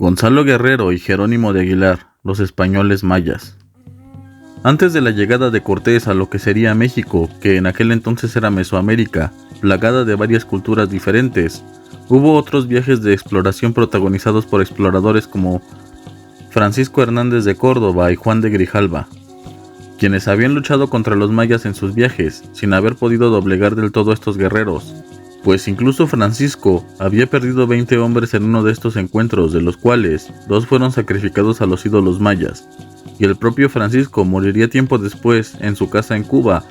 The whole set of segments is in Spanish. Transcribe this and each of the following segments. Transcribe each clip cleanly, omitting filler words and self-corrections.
Gonzalo Guerrero y Jerónimo de Aguilar, los españoles mayas. Antes de la llegada de Cortés a lo que sería México, que en aquel entonces era Mesoamérica, plagada de varias culturas diferentes, hubo otros viajes de exploración protagonizados por exploradores como Francisco Hernández de Córdoba y Juan de Grijalva, quienes habían luchado contra los mayas en sus viajes, sin haber podido doblegar del todo a estos guerreros, pues incluso Francisco había perdido 20 hombres en uno de estos encuentros, de los cuales 2 fueron sacrificados a los ídolos mayas, y el propio Francisco moriría tiempo después en su casa en Cuba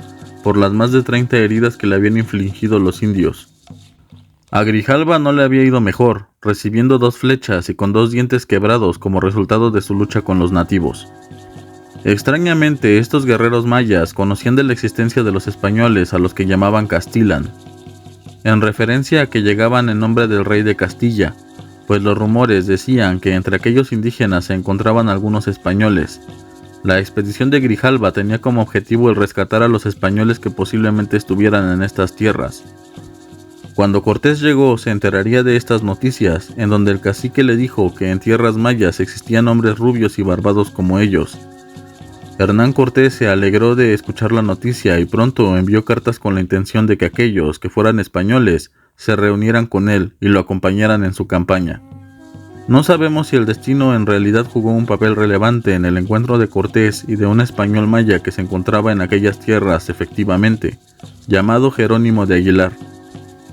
por las más de 30 heridas que le habían infligido los indios. A Grijalva no le había ido mejor, recibiendo 2 flechas y con 2 dientes quebrados como resultado de su lucha con los nativos. Extrañamente, estos guerreros mayas conocían de la existencia de los españoles a los que llamaban Castilan, en referencia a que llegaban en nombre del rey de Castilla, pues los rumores decían que entre aquellos indígenas se encontraban algunos españoles. La expedición de Grijalva tenía como objetivo el rescatar a los españoles que posiblemente estuvieran en estas tierras. Cuando Cortés llegó, se enteraría de estas noticias, en donde el cacique le dijo que en tierras mayas existían hombres rubios y barbados como ellos. Hernán Cortés se alegró de escuchar la noticia y pronto envió cartas con la intención de que aquellos que fueran españoles se reunieran con él y lo acompañaran en su campaña. No sabemos si el destino en realidad jugó un papel relevante en el encuentro de Cortés y de un español maya que se encontraba en aquellas tierras efectivamente, llamado Jerónimo de Aguilar,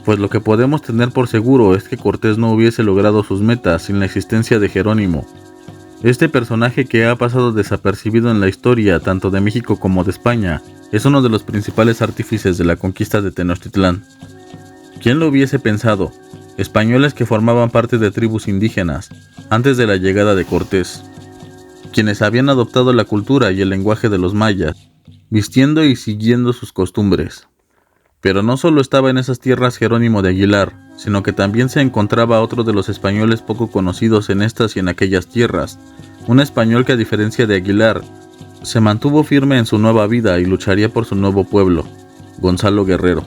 pues lo que podemos tener por seguro es que Cortés no hubiese logrado sus metas sin la existencia de Jerónimo. Este personaje, que ha pasado desapercibido en la historia tanto de México como de España, es uno de los principales artífices de la conquista de Tenochtitlán. ¿Quién lo hubiese pensado? Españoles que formaban parte de tribus indígenas antes de la llegada de Cortés, quienes habían adoptado la cultura y el lenguaje de los mayas, vistiendo y siguiendo sus costumbres. Pero no solo estaba en esas tierras Jerónimo de Aguilar, sino que también se encontraba otro de los españoles poco conocidos en estas y en aquellas tierras, un español que, a diferencia de Aguilar, se mantuvo firme en su nueva vida y lucharía por su nuevo pueblo, Gonzalo Guerrero.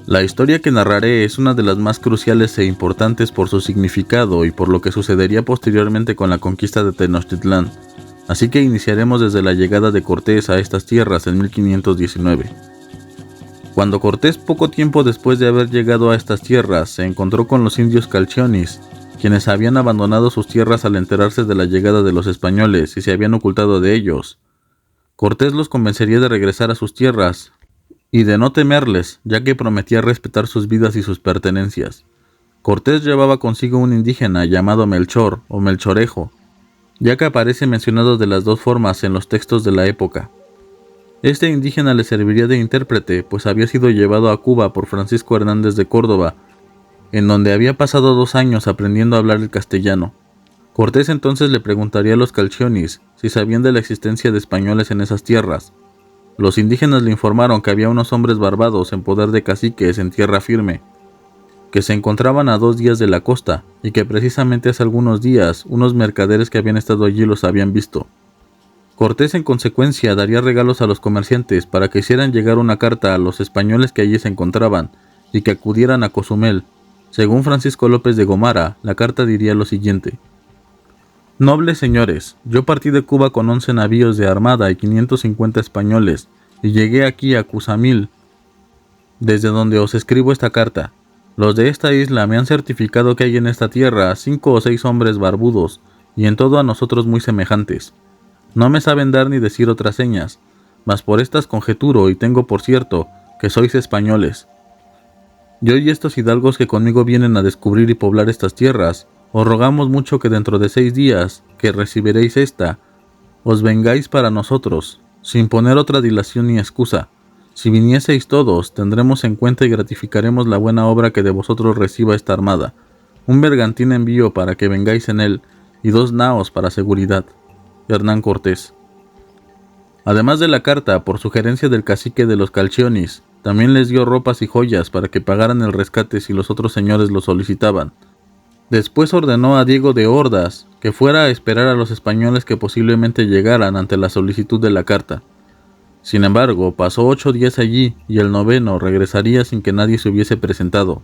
La historia que narraré es una de las más cruciales e importantes por su significado y por lo que sucedería posteriormente con la conquista de Tenochtitlán, así que iniciaremos desde la llegada de Cortés a estas tierras en 1519. Cuando Cortés, poco tiempo después de haber llegado a estas tierras, se encontró con los indios calchonis, quienes habían abandonado sus tierras al enterarse de la llegada de los españoles y se habían ocultado de ellos. Cortés los convencería de regresar a sus tierras y de no temerles, ya que prometía respetar sus vidas y sus pertenencias. Cortés llevaba consigo un indígena llamado Melchor o Melchorejo, ya que aparece mencionado de las 2 formas en los textos de la época. Este indígena le serviría de intérprete, pues había sido llevado a Cuba por Francisco Hernández de Córdoba, en donde había pasado 2 años aprendiendo a hablar el castellano. Cortés entonces le preguntaría a los calchonis si sabían de la existencia de españoles en esas tierras. Los indígenas le informaron que había unos hombres barbados en poder de caciques en tierra firme, que se encontraban a 2 días de la costa, y que precisamente hace algunos días unos mercaderes que habían estado allí los habían visto. Cortés, en consecuencia, daría regalos a los comerciantes para que hicieran llegar una carta a los españoles que allí se encontraban y que acudieran a Cozumel. Según Francisco López de Gomara, la carta diría lo siguiente: «Nobles señores, yo partí de Cuba con 11 navíos de armada y 550 españoles, y llegué aquí a Cuzamil, desde donde os escribo esta carta. Los de esta isla me han certificado que hay en esta tierra 5 o 6 hombres barbudos, y en todo a nosotros muy semejantes. No me saben dar ni decir otras señas, mas por estas conjeturo y tengo por cierto que sois españoles. Yo y estos hidalgos que conmigo vienen a descubrir y poblar estas tierras, os rogamos mucho que dentro de 6 días, que recibiréis esta, os vengáis para nosotros, sin poner otra dilación ni excusa. Si vinieseis todos, tendremos en cuenta y gratificaremos la buena obra que de vosotros reciba esta armada. Un bergantín envío para que vengáis en él, y 2 naos para seguridad. Hernán Cortés». Además de la carta, por sugerencia del cacique de los calchonis, también les dio ropas y joyas para que pagaran el rescate si los otros señores lo solicitaban. Después ordenó a Diego de Ordas que fuera a esperar a los españoles que posiblemente llegaran ante la solicitud de la carta. Sin embargo, pasó 8 días allí y el 9º regresaría sin que nadie se hubiese presentado.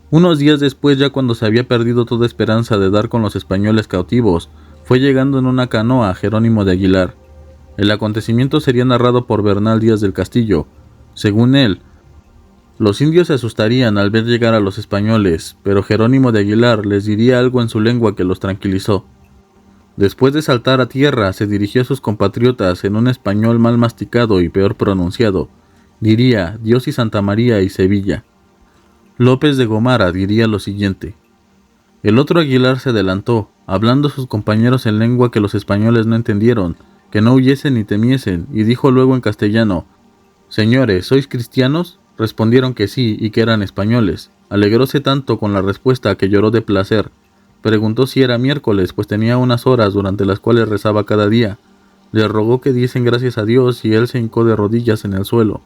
Unos días después, ya cuando se había perdido toda esperanza de dar con los españoles cautivos, fue llegando en una canoa Jerónimo de Aguilar. El acontecimiento sería narrado por Bernal Díaz del Castillo. Según él, los indios se asustarían al ver llegar a los españoles, pero Jerónimo de Aguilar les diría algo en su lengua que los tranquilizó. Después de saltar a tierra, se dirigió a sus compatriotas en un español mal masticado y peor pronunciado. Diría Dios y Santa María y Sevilla. López de Gomara diría lo siguiente: el otro Aguilar se adelantó, hablando a sus compañeros en lengua que los españoles no entendieron, que no huyesen ni temiesen, y dijo luego en castellano: señores, ¿sois cristianos? Respondieron que sí y que eran españoles. Alegróse tanto con la respuesta que lloró de placer. Preguntó si era miércoles, pues tenía unas horas durante las cuales rezaba cada día. Le rogó que diesen gracias a Dios y él se hincó de rodillas en el suelo.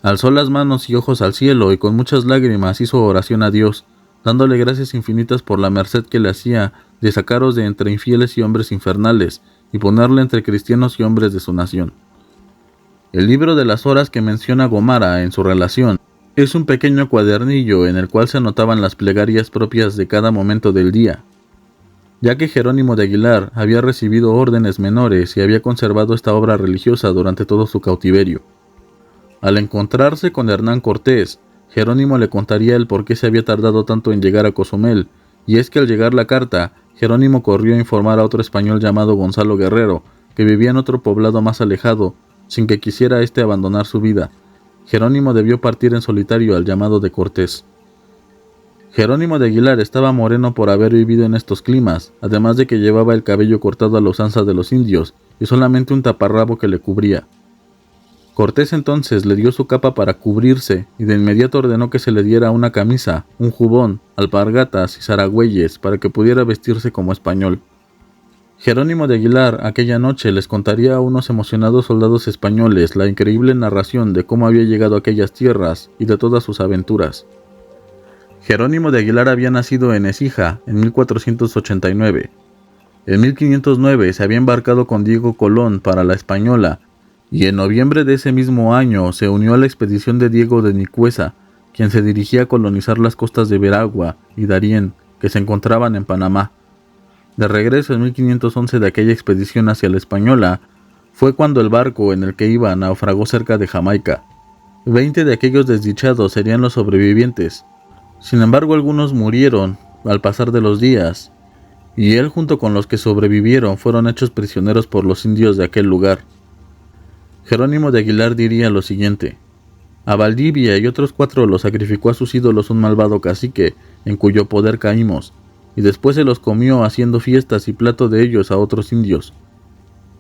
Alzó las manos y ojos al cielo y con muchas lágrimas hizo oración a Dios, dándole gracias infinitas por la merced que le hacía de sacaros de entre infieles y hombres infernales y ponerle entre cristianos y hombres de su nación. El libro de las horas que menciona Gomara en su relación es un pequeño cuadernillo en el cual se anotaban las plegarias propias de cada momento del día. Ya que Jerónimo de Aguilar había recibido órdenes menores y había conservado esta obra religiosa durante todo su cautiverio. Al encontrarse con Hernán Cortés, Jerónimo le contaría el por qué se había tardado tanto en llegar a Cozumel, y es que al llegar la carta, Jerónimo corrió a informar a otro español llamado Gonzalo Guerrero, que vivía en otro poblado más alejado, sin que quisiera éste abandonar su vida. Jerónimo debió partir en solitario al llamado de Cortés. Jerónimo de Aguilar estaba moreno por haber vivido en estos climas, además de que llevaba el cabello cortado a la usanza de los indios y solamente un taparrabo que le cubría. Cortés entonces le dio su capa para cubrirse y de inmediato ordenó que se le diera una camisa, un jubón, alpargatas y zaragüeyes para que pudiera vestirse como español. Jerónimo de Aguilar aquella noche les contaría a unos emocionados soldados españoles la increíble narración de cómo había llegado a aquellas tierras y de todas sus aventuras. Jerónimo de Aguilar había nacido en Écija en 1489. En 1509 se había embarcado con Diego Colón para la Española y en noviembre de ese mismo año se unió a la expedición de Diego de Nicuesa, quien se dirigía a colonizar las costas de Veragua y Darién, que se encontraban en Panamá. De regreso en 1511 de aquella expedición hacia la Española, fue cuando el barco en el que iba naufragó cerca de Jamaica. 20 de aquellos desdichados serían los sobrevivientes. Sin embargo, algunos murieron al pasar de los días, y él junto con los que sobrevivieron fueron hechos prisioneros por los indios de aquel lugar. Jerónimo de Aguilar diría lo siguiente: a Valdivia y otros 4 los sacrificó a sus ídolos un malvado cacique, en cuyo poder caímos, y después se los comió haciendo fiestas y plato de ellos a otros indios.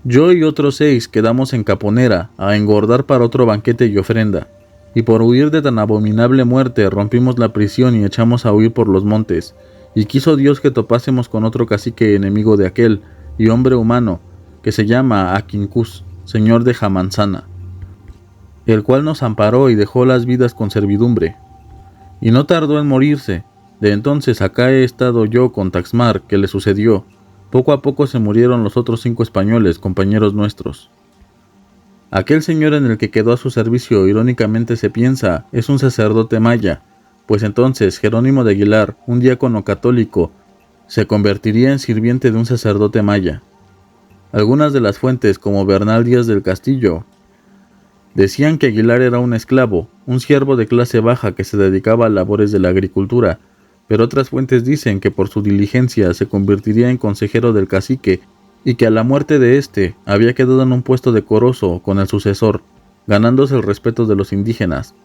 Yo y otros 6 quedamos en Caponera a engordar para otro banquete y ofrenda, y por huir de tan abominable muerte rompimos la prisión y echamos a huir por los montes, y quiso Dios que topásemos con otro cacique enemigo de aquel, y hombre humano, que se llama Aquincús, señor de Jamanzana, el cual nos amparó y dejó las vidas con servidumbre. Y no tardó en morirse. De entonces acá he estado yo con Taxmar, que le sucedió. Poco a poco se murieron los otros 5 españoles, compañeros nuestros. Aquel señor en el que quedó a su servicio, irónicamente se piensa, es un sacerdote maya, pues entonces Jerónimo de Aguilar, un diácono católico, se convertiría en sirviente de un sacerdote maya. Algunas de las fuentes, como Bernal Díaz del Castillo, decían que Aguilar era un esclavo, un siervo de clase baja que se dedicaba a labores de la agricultura, pero otras fuentes dicen que por su diligencia se convertiría en consejero del cacique y que a la muerte de éste había quedado en un puesto decoroso con el sucesor, ganándose el respeto de los indígenas.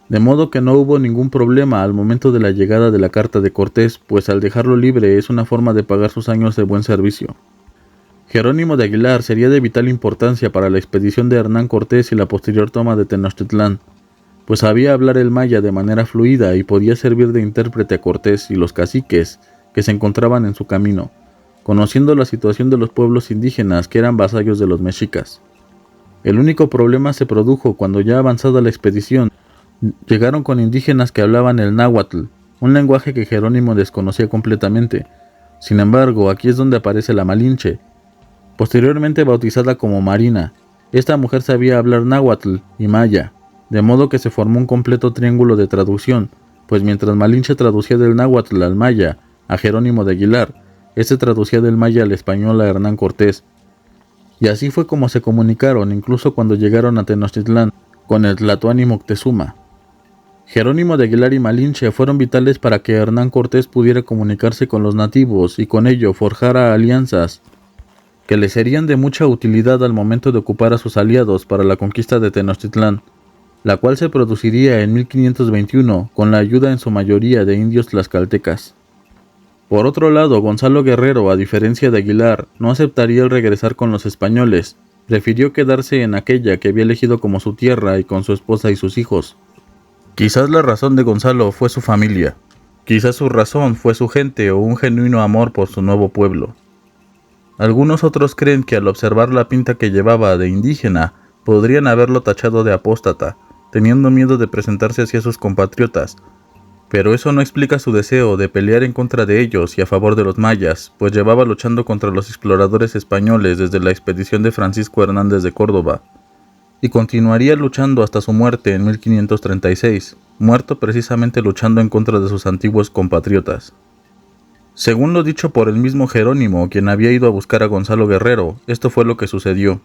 De modo que no hubo ningún problema al momento de la llegada de la carta de Cortés, pues al dejarlo libre es una forma de pagar sus años de buen servicio. Jerónimo de Aguilar sería de vital importancia para la expedición de Hernán Cortés y la posterior toma de Tenochtitlán, pues sabía hablar el maya de manera fluida y podía servir de intérprete a Cortés y los caciques que se encontraban en su camino, conociendo la situación de los pueblos indígenas que eran vasallos de los mexicas. El único problema se produjo cuando ya avanzada la expedición, llegaron con indígenas que hablaban el náhuatl, un lenguaje que Jerónimo desconocía completamente. Sin embargo, aquí es donde aparece la Malinche, posteriormente bautizada como Marina. Esta mujer sabía hablar náhuatl y maya, de modo que se formó un completo triángulo de traducción, pues mientras Malinche traducía del náhuatl al maya a Jerónimo de Aguilar, este traducía del maya al español a Hernán Cortés. Y así fue como se comunicaron, incluso cuando llegaron a Tenochtitlán con el Tlatoani Moctezuma. Jerónimo de Aguilar y Malinche fueron vitales para que Hernán Cortés pudiera comunicarse con los nativos y con ello forjara alianzas que le serían de mucha utilidad al momento de ocupar a sus aliados para la conquista de Tenochtitlán, la cual se produciría en 1521 con la ayuda en su mayoría de indios tlaxcaltecas. Por otro lado, Gonzalo Guerrero, a diferencia de Aguilar, no aceptaría el regresar con los españoles, prefirió quedarse en aquella que había elegido como su tierra y con su esposa y sus hijos. Quizás la razón de Gonzalo fue su familia, quizás su razón fue su gente o un genuino amor por su nuevo pueblo. Algunos otros creen que al observar la pinta que llevaba de indígena, podrían haberlo tachado de apóstata, teniendo miedo de presentarse hacia sus compatriotas, pero eso no explica su deseo de pelear en contra de ellos y a favor de los mayas, pues llevaba luchando contra los exploradores españoles desde la expedición de Francisco Hernández de Córdoba, y continuaría luchando hasta su muerte en 1536, muerto precisamente luchando en contra de sus antiguos compatriotas. Según lo dicho por el mismo Jerónimo, quien había ido a buscar a Gonzalo Guerrero, esto fue lo que sucedió.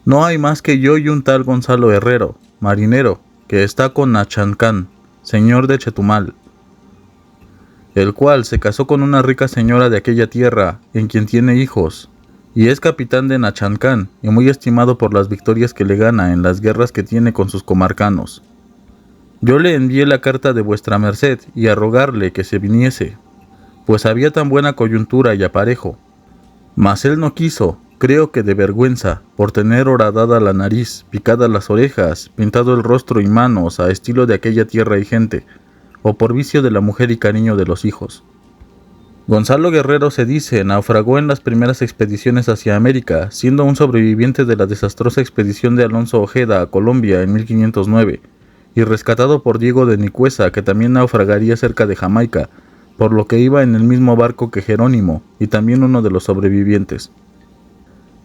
No hay más que yo y un tal Gonzalo Herrero, marinero, que está con Nachancán, señor de Chetumal, el cual se casó con una rica señora de aquella tierra, en quien tiene hijos, y es capitán de Nachancán, y muy estimado por las victorias que le gana en las guerras que tiene con sus comarcanos. Yo le envié la carta de vuestra merced, y a rogarle que se viniese, pues había tan buena coyuntura y aparejo. Mas él no quiso, creo que de vergüenza, por tener horadada la nariz, picadas las orejas, pintado el rostro y manos a estilo de aquella tierra y gente, o por vicio de la mujer y cariño de los hijos. Gonzalo Guerrero, se dice, naufragó en las primeras expediciones hacia América, siendo un sobreviviente de la desastrosa expedición de Alonso Ojeda a Colombia en 1509, y rescatado por Diego de Nicuesa, que también naufragaría cerca de Jamaica, por lo que iba en el mismo barco que Jerónimo, y también uno de los sobrevivientes.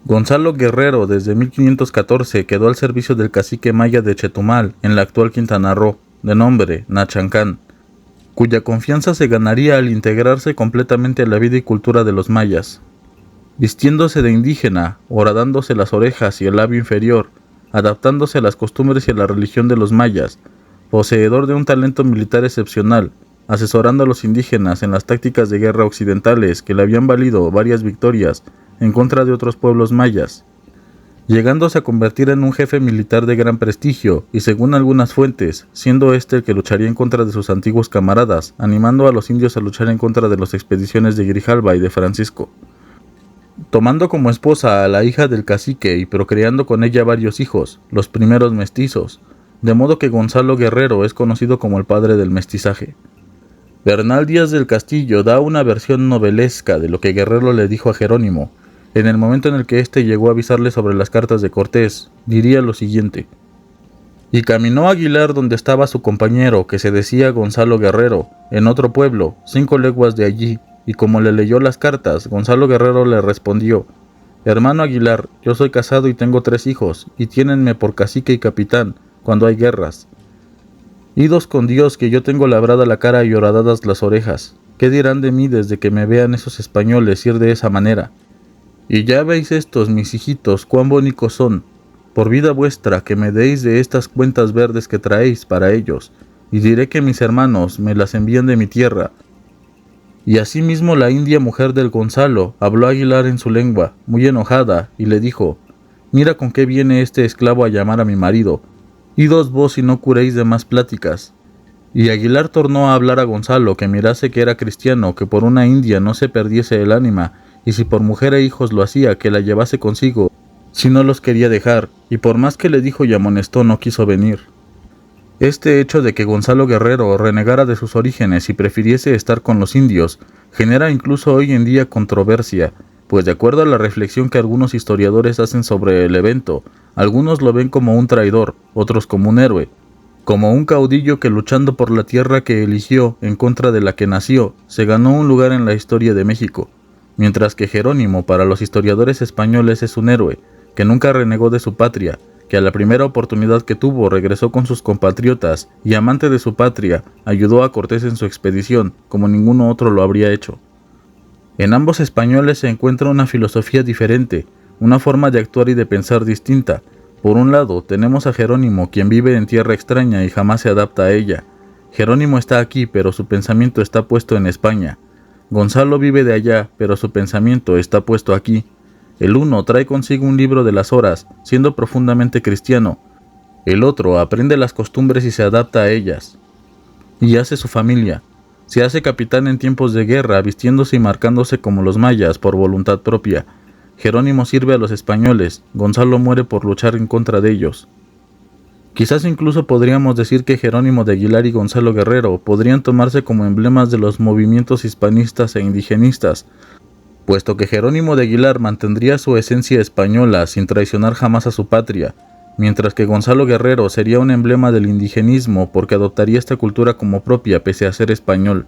Gonzalo Guerrero desde 1514 quedó al servicio del cacique maya de Chetumal, en la actual Quintana Roo, de nombre Nachancán, cuya confianza se ganaría al integrarse completamente a la vida y cultura de los mayas. Vistiéndose de indígena, horadándose las orejas y el labio inferior, adaptándose a las costumbres y a la religión de los mayas, poseedor de un talento militar excepcional, asesorando a los indígenas en las tácticas de guerra occidentales que le habían valido varias victorias en contra de otros pueblos mayas, llegándose a convertir en un jefe militar de gran prestigio y, según algunas fuentes, siendo este el que lucharía en contra de sus antiguos camaradas, animando a los indios a luchar en contra de las expediciones de Grijalva y de Francisco. Tomando como esposa a la hija del cacique y procreando con ella varios hijos, los primeros mestizos, de modo que Gonzalo Guerrero es conocido como el padre del mestizaje. Bernal Díaz del Castillo da una versión novelesca de lo que Guerrero le dijo a Jerónimo. En el momento en el que éste llegó a avisarle sobre las cartas de Cortés, diría lo siguiente: y caminó Aguilar donde estaba su compañero, que se decía Gonzalo Guerrero, en otro pueblo, 5 leguas de allí, y como le leyó las cartas, Gonzalo Guerrero le respondió: hermano Aguilar, yo soy casado y tengo 3 hijos, y tiénenme por cacique y capitán, cuando hay guerras. Idos con Dios, que yo tengo labrada la cara y horadadas las orejas. ¿Qué dirán de mí desde que me vean esos españoles ir de esa manera? Y ya veis estos, mis hijitos, cuán bonitos son. Por vida vuestra, que me deis de estas cuentas verdes que traéis para ellos, y diré que mis hermanos me las envían de mi tierra. Y asimismo la india mujer del Gonzalo habló a Aguilar en su lengua, muy enojada, y le dijo: mira con qué viene este esclavo a llamar a mi marido. Idos vos y no curéis de más pláticas. Y Aguilar tornó a hablar a Gonzalo, que mirase que era cristiano, que por una india no se perdiese el ánima, y si por mujer e hijos lo hacía, que la llevase consigo, si no los quería dejar, y por más que le dijo y amonestó, no quiso venir. Este hecho de que Gonzalo Guerrero renegara de sus orígenes y prefiriese estar con los indios, genera incluso hoy en día controversia, pues de acuerdo a la reflexión que algunos historiadores hacen sobre el evento, algunos lo ven como un traidor, otros como un héroe, como un caudillo que luchando por la tierra que eligió en contra de la que nació, se ganó un lugar en la historia de México, mientras que Jerónimo para los historiadores españoles es un héroe, que nunca renegó de su patria, que a la primera oportunidad que tuvo regresó con sus compatriotas y amante de su patria, ayudó a Cortés en su expedición como ninguno otro lo habría hecho. En ambos españoles se encuentra una filosofía diferente, una forma de actuar y de pensar distinta. Por un lado, tenemos a Jerónimo, quien vive en tierra extraña y jamás se adapta a ella. Jerónimo está aquí, pero su pensamiento está puesto en España. Gonzalo vive de allá, pero su pensamiento está puesto aquí. El uno trae consigo un libro de las horas, siendo profundamente cristiano. El otro aprende las costumbres y se adapta a ellas. Y hace su familia. Se hace capitán en tiempos de guerra, vistiéndose y marcándose como los mayas por voluntad propia. Jerónimo sirve a los españoles, Gonzalo muere por luchar en contra de ellos. Quizás incluso podríamos decir que Jerónimo de Aguilar y Gonzalo Guerrero podrían tomarse como emblemas de los movimientos hispanistas e indigenistas, puesto que Jerónimo de Aguilar mantendría su esencia española sin traicionar jamás a su patria, mientras que Gonzalo Guerrero sería un emblema del indigenismo porque adoptaría esta cultura como propia pese a ser español.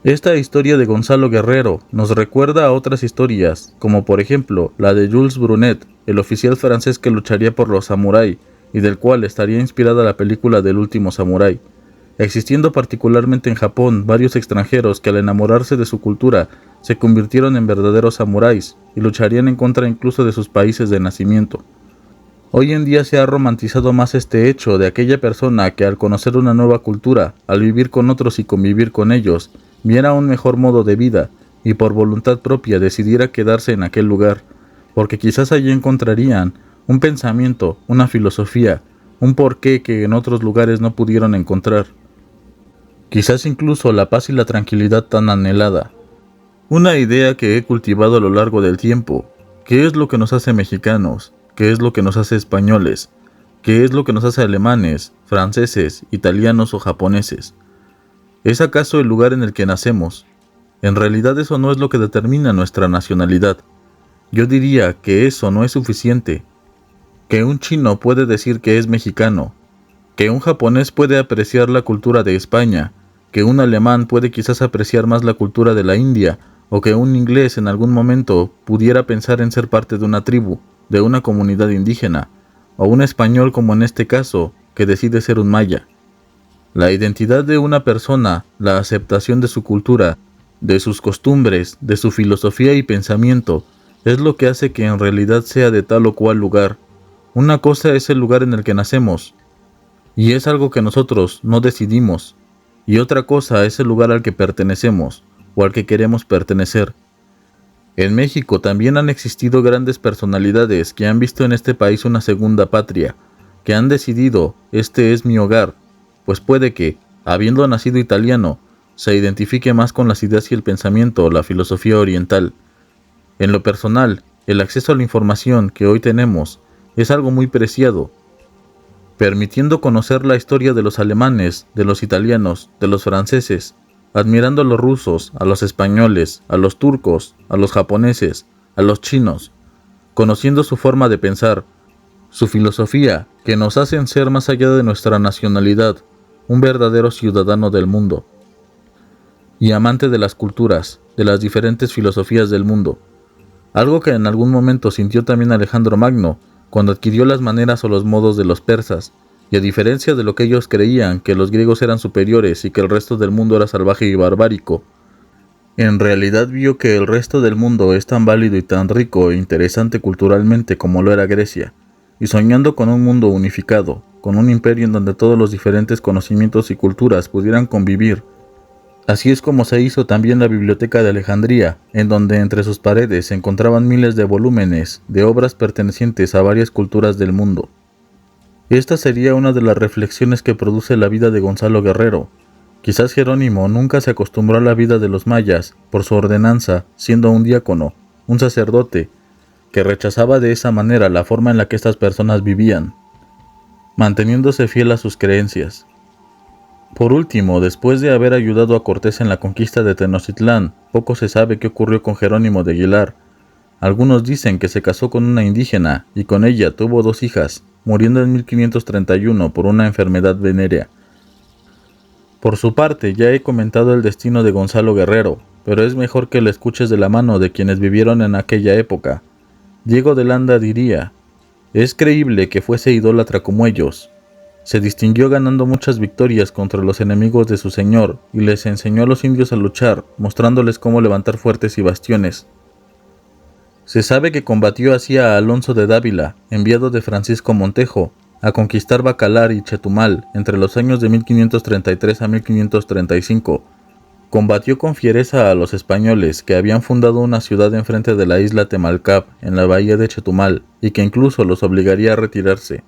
Esta historia de Gonzalo Guerrero nos recuerda a otras historias, como por ejemplo la de Jules Brunet, el oficial francés que lucharía por los samurái, y del cual estaría inspirada la película del último samurái, existiendo particularmente en Japón varios extranjeros que al enamorarse de su cultura se convirtieron en verdaderos samuráis y lucharían en contra incluso de sus países de nacimiento. Hoy en día se ha romantizado más este hecho de aquella persona que al conocer una nueva cultura, al vivir con otros y convivir con ellos, viera un mejor modo de vida y por voluntad propia decidiera quedarse en aquel lugar, porque quizás allí encontrarían un pensamiento, una filosofía, un porqué que en otros lugares no pudieron encontrar. Quizás incluso la paz y la tranquilidad tan anhelada. Una idea que he cultivado a lo largo del tiempo. ¿Qué es lo que nos hace mexicanos? ¿Qué es lo que nos hace españoles? ¿Qué es lo que nos hace alemanes, franceses, italianos o japoneses? ¿Es acaso el lugar en el que nacemos? En realidad eso no es lo que determina nuestra nacionalidad. Yo diría que eso no es suficiente. Que un chino puede decir que es mexicano, que un japonés puede apreciar la cultura de España, que un alemán puede quizás apreciar más la cultura de la India, o que un inglés en algún momento pudiera pensar en ser parte de una tribu, de una comunidad indígena, o un español como en este caso, que decide ser un maya. La identidad de una persona, la aceptación de su cultura, de sus costumbres, de su filosofía y pensamiento, es lo que hace que en realidad sea de tal o cual lugar. Una cosa es el lugar en el que nacemos, y es algo que nosotros no decidimos, y otra cosa es el lugar al que pertenecemos, o al que queremos pertenecer. En México también han existido grandes personalidades que han visto en este país una segunda patria, que han decidido, este es mi hogar, pues puede que, habiendo nacido italiano, se identifique más con las ideas y el pensamiento o la filosofía oriental. En lo personal, el acceso a la información que hoy tenemos es algo muy preciado, permitiendo conocer la historia de los alemanes, de los italianos, de los franceses, admirando a los rusos, a los españoles, a los turcos, a los japoneses, a los chinos, conociendo su forma de pensar, su filosofía, que nos hacen ser más allá de nuestra nacionalidad, un verdadero ciudadano del mundo, y amante de las culturas, de las diferentes filosofías del mundo, algo que en algún momento sintió también Alejandro Magno, cuando adquirió las maneras o los modos de los persas, y a diferencia de lo que ellos creían, que los griegos eran superiores y que el resto del mundo era salvaje y barbárico, en realidad vio que el resto del mundo es tan válido y tan rico e interesante culturalmente como lo era Grecia, y soñando con un mundo unificado, con un imperio en donde todos los diferentes conocimientos y culturas pudieran convivir. Así es como se hizo también la Biblioteca de Alejandría, en donde entre sus paredes se encontraban miles de volúmenes de obras pertenecientes a varias culturas del mundo. Esta sería una de las reflexiones que produce la vida de Gonzalo Guerrero. Quizás Jerónimo nunca se acostumbró a la vida de los mayas por su ordenanza, siendo un diácono, un sacerdote, que rechazaba de esa manera la forma en la que estas personas vivían, manteniéndose fiel a sus creencias. Por último, después de haber ayudado a Cortés en la conquista de Tenochtitlán, poco se sabe qué ocurrió con Jerónimo de Aguilar. Algunos dicen que se casó con una indígena y con ella tuvo 2 hijas, muriendo en 1531 por una enfermedad venérea. Por su parte, ya he comentado el destino de Gonzalo Guerrero, pero es mejor que lo escuches de la mano de quienes vivieron en aquella época. Diego de Landa diría: Es creíble que fuese idólatra como ellos. Se distinguió ganando muchas victorias contra los enemigos de su señor y les enseñó a los indios a luchar, mostrándoles cómo levantar fuertes y bastiones. Se sabe que combatió así a Alonso de Dávila, enviado de Francisco Montejo, a conquistar Bacalar y Chetumal entre los años de 1533 a 1535. Combatió con fiereza a los españoles que habían fundado una ciudad enfrente de la isla Temalcap, en la bahía de Chetumal, y que incluso los obligaría a retirarse.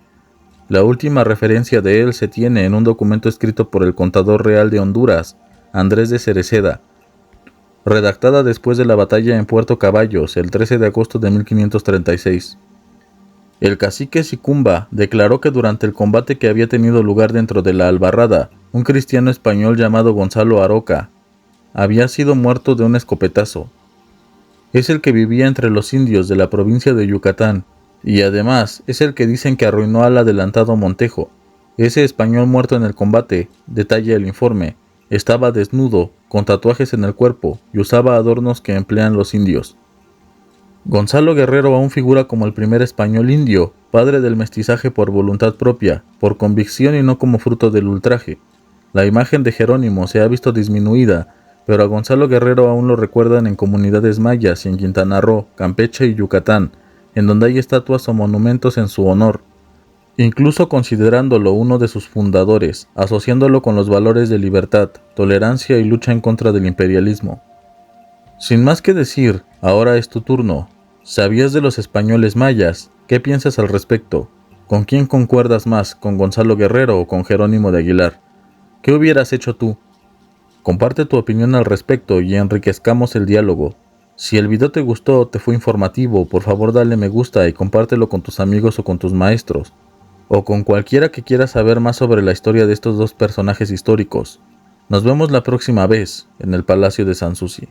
La última referencia de él se tiene en un documento escrito por el contador real de Honduras, Andrés de Cereceda, redactada después de la batalla en Puerto Caballos el 13 de agosto de 1536. El cacique Sicumba declaró que durante el combate que había tenido lugar dentro de la Albarrada, un cristiano español llamado Gonzalo Aroca había sido muerto de un escopetazo. Es el que vivía entre los indios de la provincia de Yucatán, y además es el que dicen que arruinó al adelantado Montejo. Ese español muerto en el combate, detalla el informe, estaba desnudo, con tatuajes en el cuerpo, y usaba adornos que emplean los indios. Gonzalo Guerrero aún figura como el primer español indio, padre del mestizaje por voluntad propia, por convicción y no como fruto del ultraje. La imagen de Jerónimo se ha visto disminuida, pero a Gonzalo Guerrero aún lo recuerdan en comunidades mayas y en Quintana Roo, Campeche y Yucatán, en donde hay estatuas o monumentos en su honor, incluso considerándolo uno de sus fundadores, asociándolo con los valores de libertad, tolerancia y lucha en contra del imperialismo. Sin más que decir, ahora es tu turno. ¿Sabías de los españoles mayas? ¿Qué piensas al respecto? ¿Con quién concuerdas más, con Gonzalo Guerrero o con Jerónimo de Aguilar? ¿Qué hubieras hecho tú? Comparte tu opinión al respecto y enriquezcamos el diálogo. Si el video te gustó o te fue informativo, por favor dale me gusta y compártelo con tus amigos o con tus maestros, o con cualquiera que quiera saber más sobre la historia de estos dos personajes históricos. Nos vemos la próxima vez en el Palacio de Sanssouci.